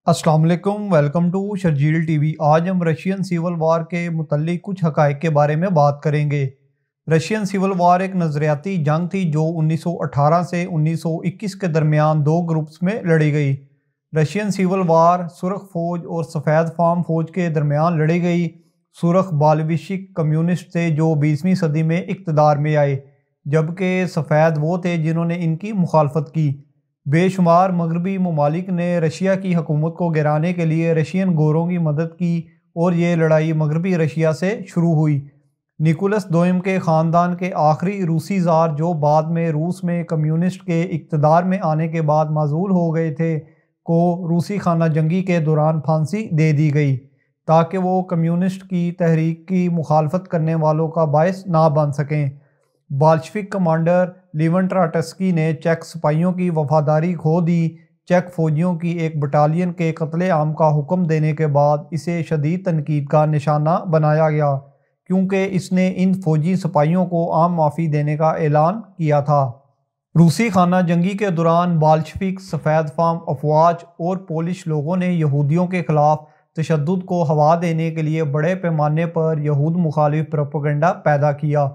अस्सलाम वालेकुम, welcome to Sharjeel TV. आज हम रशियन सिविल वार के मुतल्लिक कुछ हक़ाइक़ के बारे में बात करेंगे। रशियन सिविल वार एक नज़रियाती जंग थी जो 1918 से 1921 के दरमियान दो ग्रुप्स में लड़ी गई। रशियन सिविल वार सुर्ख फ़ौज और सफ़ेद फार्म फ़ौज के दरमियान लड़ी गई। सुर्ख बाल्शिविक कम्युनिस्ट थे जो 20वीं सदी में इक़्तिदार में आए, जबकि सफ़ेद वो थे जिन्होंने इनकी मुखालफत की। बेशुमार मगरबी ममालिक ने रशिया की हुकूमत को गिराने के लिए रशियन गोरों की मदद की और ये लड़ाई मगरबी रशिया से शुरू हुई। निकोलस दोयम के ख़ानदान के आखिरी रूसी ज़ार, जो बाद में रूस में कम्युनिस्ट के इक़्तिदार में आने के बाद माज़ूल हो गए थे, को रूसी खाना जंगी के दौरान फांसी दे दी गई ताकि वो कम्युनिस्ट की तहरीक की मुखालफत करने वालों का बायस ना बन सकें। बाल्शविक कमांडर लीवन ट्राटस्की ने चेक सिपाहियों की वफादारी खो दी। चेक फ़ौजियों की एक बटालियन के कत्ले आम का हुक्म देने के बाद इसे शदीद तनकीद का निशाना बनाया गया, क्योंकि इसने इन फ़ौजी सिपाहियों को आम माफ़ी देने का ऐलान किया था। रूसी खाना जंगी के दौरान बाल्शविक, सफ़ेद फार्म अफवाज और पोलिश लोगों ने यहूदियों के ख़िलाफ़ तशद्दुद को हवा देने के लिए बड़े पैमाने पर यहूद मुखालिफ प्रोपेगेंडा पैदा किया,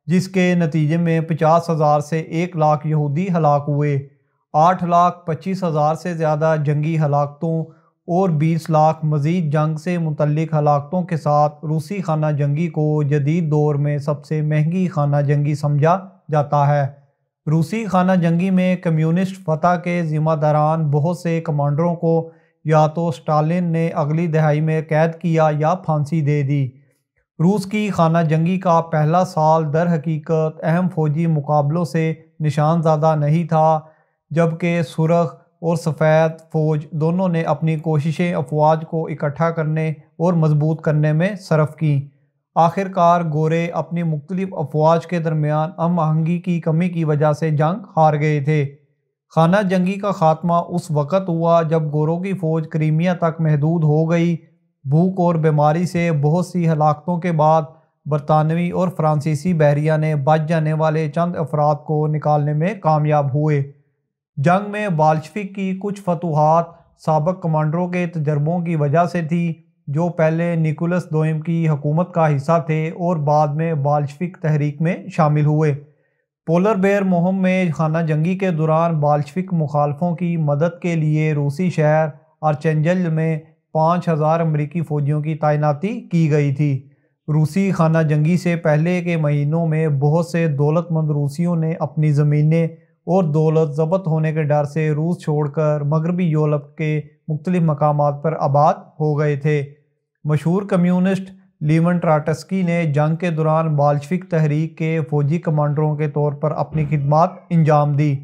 जिसके नतीजे में 50,000 से 1 लाख यहूदी हलाक हुए। 8,25,000 से ज़्यादा जंगी हलाकतों और 20 लाख मज़ीद जंग से मुतल्लिक हलाकतों के साथ रूसी खाना जंगी को जदीद दौर में सबसे महंगी खाना जंगी समझा जाता है। रूसी खाना जंगी में कम्युनिस्ट फतह के ज़िम्मेदारान बहुत से कमांडरों को या तो स्टालिन ने अगली दहाई में कैद किया या फांसी दे दी। रूस की खाना जंगी का पहला साल दर हकीकत अहम फ़ौजी मुकाबलों से निशान ज़्यादा नहीं था, जबकि सुर्ख और सफ़ेद फ़ौज दोनों ने अपनी कोशिशें अफवाज को इकट्ठा करने और मजबूत करने में सरफ की। आखिरकार गोरे अपनी मुख्तलिफ अफवाज के दरमियान हम आहंगी की कमी की वजह से जंग हार गए थे। खाना जंगी का खात्मा उस वक़्त हुआ जब गोरों की फ़ौज क्रीमिया तक महदूद हो गई। भूख और बीमारी से बहुत सी हलाकतों के बाद बरतानवी और फ्रांसीसी बहरिया ने बच जाने वाले चंद अफराद को निकालने में कामयाब हुए। जंग में बाल्शविक की कुछ फतूहात साबक कमांडरों के तजर्बों की वजह से थी, जो पहले निकोलस दोयम की हुकूमत का हिस्सा थे और बाद में बाल्शविक तहरीक में शामिल हुए। पोलर बेयर मुहिम में खाना जंगी के दौरान बाल्शविक मुखालफों की मदद के लिए रूसी शहर आर्चेंजल में 5,000 अमरीकी फ़ौजियों की तैनाती की गई थी। रूसी खाना जंगी से पहले के महीनों में बहुत से दौलतमंद रूसियों ने अपनी ज़मीनें और दौलत ज़ब्त होने के डर से रूस छोड़कर मगरबी यूरोप के मुख्तलिफ मकामात पर आबाद हो गए थे। मशहूर कम्युनिस्ट लीवन ट्राटस्की ने जंग के दौरान बाल्शविक तहरीक के फ़ौजी कमांडरों के तौर पर अपनी खिदमत अंजाम दी।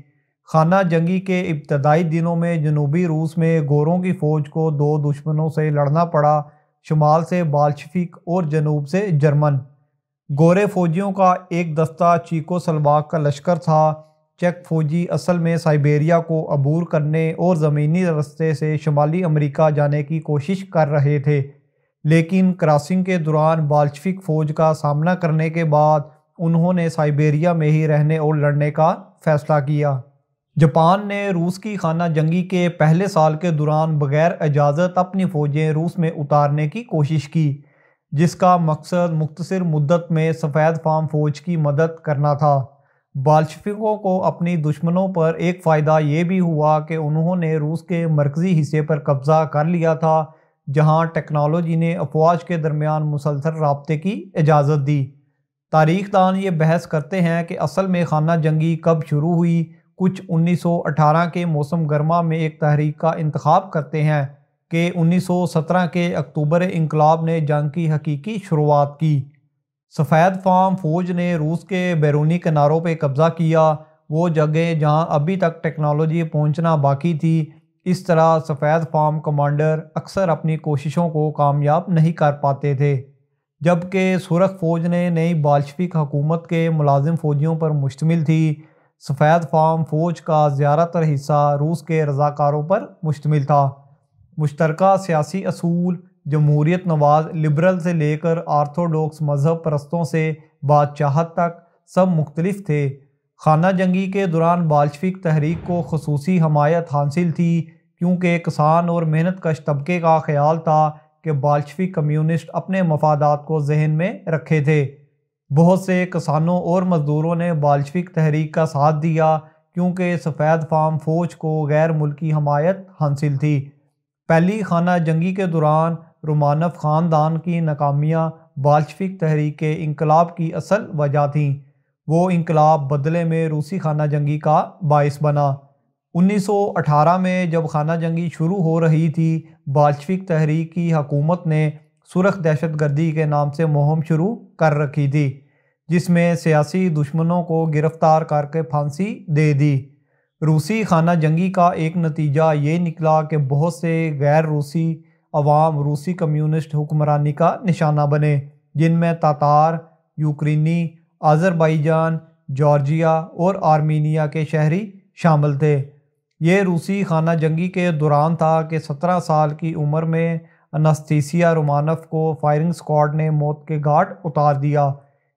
खाना जंगी के इब्तदाई दिनों में जनूबी रूस में गोरों की फ़ौज को दो दुश्मनों से लड़ना पड़ा, शुमाल से बाल्शविक और जनूब से जर्मन। गोरे फ़ौजियों का एक दस्ता चेकोस्लोवाक का लश्कर था। चेक फ़ौजी असल में साइबेरिया को अबूर करने और ज़मीनी रास्ते से शुमाली अमेरिका जाने की कोशिश कर रहे थे, लेकिन क्रॉसिंग के दौरान बाल्शविक फ़ौज का सामना करने के बाद उन्होंने साइबेरिया में ही रहने और लड़ने का फ़ैसला किया। जापान ने रूस की खाना जंगी के पहले साल के दौरान बग़ैर इजाज़त अपनी फ़ौजें रूस में उतारने की कोशिश की, जिसका मकसद मुख्तसर मुद्दत में सफ़ेद फार्म फ़ौज की मदद करना था। बाल्शविकों को अपनी दुश्मनों पर एक फ़ायदा ये भी हुआ कि उन्होंने रूस के मरकज़ी हिस्से पर कब्ज़ा कर लिया था, जहाँ टेक्नोलॉजी ने अफवाज के दरमियान मुसलसल राब्ते की इजाज़त दी। तारीख़दान ये बहस करते हैं कि असल में खाना जंगी कब शुरू हुई। कुछ 1918 के मौसम गर्मा में एक तहरीक का इंतखाब करते हैं कि 1917 के अक्टूबर इंकलाब ने जंग की हकीकी शुरुआत की। सफ़ेद फार्म फ़ौज ने रूस के बैरूनी किनारों पर कब्ज़ा किया, वो जगह जहां अभी तक टेक्नोलॉजी पहुंचना बाकी थी। इस तरह सफ़ेद फार्म कमांडर अक्सर अपनी कोशिशों को कामयाब नहीं कर पाते थे, जबकि सुर्ख फ़ौज ने नई बाल्शविक हुकूमत के मुलाजिम फ़ौजियों पर मुश्तमिल थी। सफ़ेद फार्म फ़ौज का ज़्यादातर हिस्सा रूस के रज़ाकारों पर मुश्तमिल था। मुश्तरका सियासी असूल जमहूरियत नवाज लिबरल से लेकर आर्थोडॉक्स मज़हब परस्तों से बादशाहत तक सब मुख्तलिफ थे। खाना जंगी के दौरान बाल्शविक तहरीक को ख़ुसूसी हमायत हासिल थी, کیونکہ کسان اور محنت کش طبقے کا خیال تھا کہ بالشوک کمیونسٹ اپنے مفادات کو ذہن میں رکھے تھے۔ بہت سے کسانوں اور مزدوروں نے بالشوک تحریک کا ساتھ دیا کیونکہ سفید فام فوج کو غیر ملکی حمایت حاصل تھی۔ پہلی خانہ جنگی کے دوران رومانوف خاندان کی ناکامیاں بالشوک تحریک کے انقلاب کی اصل وجہ تھیں۔ وہ انقلاب بدلے میں روسی خانہ جنگی کا باعث بنا۔ 1918 میں جب خانہ جنگی شروع ہو رہی تھی، بالشوک تحریک کی حکومت نے سرخ دہشت گردی کے نام سے مہم شروع کر رکھی تھی، جس میں سیاسی دشمنوں کو گرفتار کر کے پھانسی دے دی۔ روسی خانہ جنگی کا ایک نتیجہ یہ نکلا کہ بہت سے غیر روسی عوام روسی کمیونسٹ حکمرانی کا نشانہ بنے، جن میں تاتار، یوکرینی، آذربائیجان، جارجیا اور آرمینیا کے شہری شامل تھے۔ یہ روسی خانہ جنگی کے دوران تھا کہ 17 سال کی عمر میں اناستیسیا رومانوف کو فائرنگ سکواڈ نے موت کے گھاٹ اتار دیا۔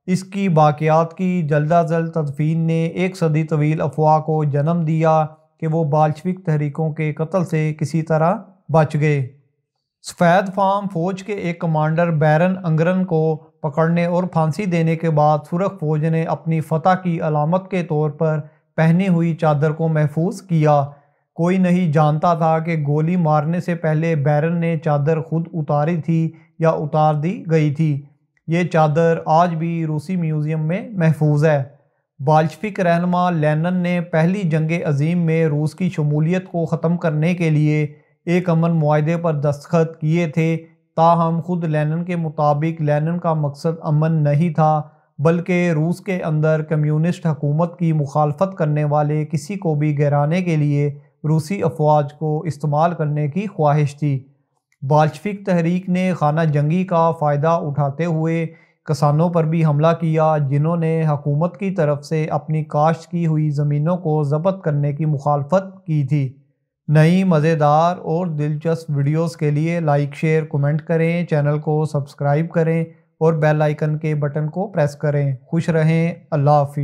اس کی باقیات کی جلد از جلد تدفین نے ایک صدی طویل افواہ کو جنم دیا کہ وہ بالشوک تحریکوں کے قتل سے کسی طرح بچ گئے۔ سفید فام فوج کے ایک کمانڈر بیرن انگرن کو پکڑنے اور پھانسی دینے کے بعد سرخ فوج نے اپنی فتح کی علامت کے طور پر پہنی ہوئی چادر کو محفوظ کیا۔ کوئی نہیں جانتا تھا کہ گولی مارنے سے پہلے بیرن نے چادر خود اتاری تھی یا اتار دی گئی تھی۔ یہ چادر آج بھی روسی میوزیم میں محفوظ ہے۔ بالشوک رہنما لینن نے پہلی جنگ عظیم میں روس کی شمولیت کو ختم کرنے کے لیے ایک امن معاہدے پر دستخط کیے تھے، تاہم خود لینن کے مطابق لینن کا مقصد امن نہیں تھا، بلکہ روس کے اندر کمیونسٹ حکومت کی مخالفت کرنے والے کسی کو بھی گرانے کے لیے روسی افواج کو استعمال کرنے کی خواہش تھی۔ بالشوک تحریک نے خانہ جنگی کا فائدہ اٹھاتے ہوئے کسانوں پر بھی حملہ کیا، جنہوں نے حکومت کی طرف سے اپنی کاشت کی ہوئی زمینوں کو ضبط کرنے کی مخالفت کی تھی۔ نئی مزیدار اور دلچسپ ویڈیوز کے لیے لائک، شیئر، کمنٹ کریں، چینل کو سبسکرائب کریں اور بیل آئیکن کے بٹن کو پریس کریں۔ خوش رہیں، اللہ حافظ۔